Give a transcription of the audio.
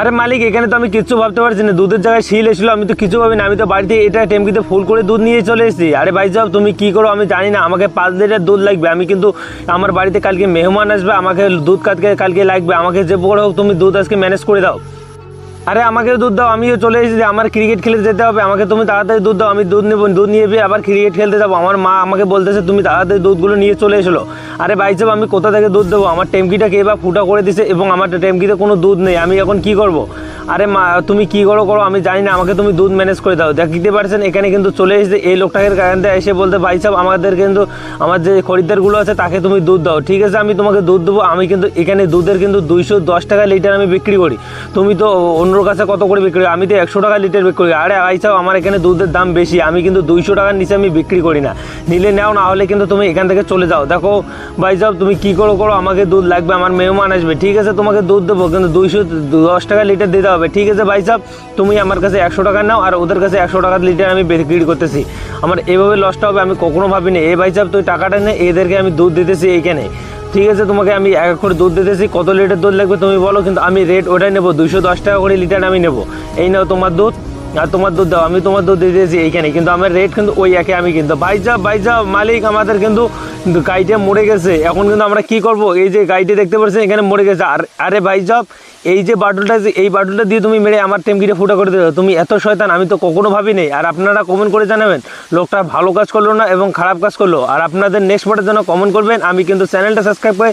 আরে মালিক, এখানে তো আমি কিচ্ছু ভাবতে পারছি না, দুধের জায়গায় শিল এসেছিল, আমি তো কিছু ভাবি না, আমি তো বাড়িতে এটা টেমকিতে ফুল করে দুধ নিয়ে চলে এসেছি। আরে ভাই সাহেব, তুমি কি করো আমি জানি না, আমাকে 5 লিটার দুধ লাগবে। আমি কিন্তু আমার বাড়িতে কালকে মেহমান আসবে, আমাকে দুধ কালকে লাগবে, আমাকে যে করে হোক তুমি দুধ আজকে ম্যানেজ করে দাও। আরে আমাকে দুধ দাও, আমিও চলে এসেছি, আমার ক্রিকেট খেলতে যেতে হবে, আমাকে তুমি তাড়াতাড়ি দুধ দাও, আমি দুধ নেবো, দুধ নিয়ে আবার ক্রিকেট খেলতে যাবো। আমার মা আমাকে বলতেছে তুমি তাড়াতাড়ি দুধগুলো নিয়ে চলে এসলো। আরে ভাই সাহেব, আমি কোথা থেকে দুধ দেবো? আমার টেমকিটাকে এবার ফুটা করে দিছে এবং আমার টেমকিতে কোনো দুধ নেই, আমি এখন কি করব? আরে মা, তুমি কি করো আমি জানি না, আমাকে তুমি দুধ ম্যানেজ করে দাও। দেখতে পারছেন এখানে কিন্তু চলে এসেছে এই লোকটাকে কারণে এসে বলতে, ভাই সাহেব আমাদের কিন্তু আমার যে খরিদ্দারগুলো আছে তাকে তুমি দুধ দাও। ঠিক আছে, আমি তোমাকে দুধ দেবো। আমি কিন্তু এখানে দুধের কিন্তু 210 টাকা লিটার আমি বিক্রি করি, তুমি তো অন্যর কাছে কত করে বিক্রি করি? আমি তো 100 টাকা লিটার বিক্রি করি। আরে ভাই সাহেব, আমার এখানে দুধের দাম বেশি, আমি কিন্তু 200 টাকার নিচে আমি বিক্রি করি না, নিলে নাও, না হলে কিন্তু তুমি এখান থেকে চলে যাও। দেখো ভাই সাহেব, তুমি কি করো, আমাকে দুধ লাগবে, আমার মেহমান আসবে। ঠিক আছে, তোমাকে দুধ দেবো, কিন্তু 210 টাকা লিটার দিতে হবে। ঠিক আছে ভাই সাহেব, তুমি আমার কাছে 100 টাকা নাও, আর ওদের কাছে 100 টাকা লিটার আমি বিক্রি করতেছি। আমার এভাবে লসটা হবে আমি কখনো ভাবিনি। এই ভাই সাহেব, তুই টাকাটা নে, এদেরকে আমি দুধ দিতেছি এইখানে। ঠিক আছে, তোমাকে আমি এক করে দুধ দিতেছি, কত লিটার দুধ লাগবে তুমি বলো, কিন্তু আমি রেট ওটাই নেবো, 210 টাকা করে লিটার আমি নেবো। এই নাও তোমার দুধ, আর তোমার দুধ দাও, আমি তোমার দুধ দিতেছি এইখানে, কিন্তু আমার রেট কিন্তু ওই একে আমি কিন্তু। ভাই সাহেব মালিক, আমাদের কিন্তু গাড়িটা মরে গেছে, এখন কিন্তু আমরা কি করব? এই যে গাড়িটা দেখতে পাচ্ছেন এখানে মরে গেছে। আর আরে ভাই সাহেব, এই যে বাটুলটা, এই বাটুলটা দিয়ে তুমি মেরে আমার টেমকিটা ফুটা করে দিও, তুমি এত শয়তান আমি তো কখনো ভাবিনি। আর আপনারা কমেন্ট করে জানাবেন লোকটা ভালো কাজ করলো না এবং খারাপ কাজ করলো, আর আপনাদের নেক্সট পার্টের জন্য কমেন্ট করবেন। আমি কিন্তু চ্যানেলটা সাবস্ক্রাইব করে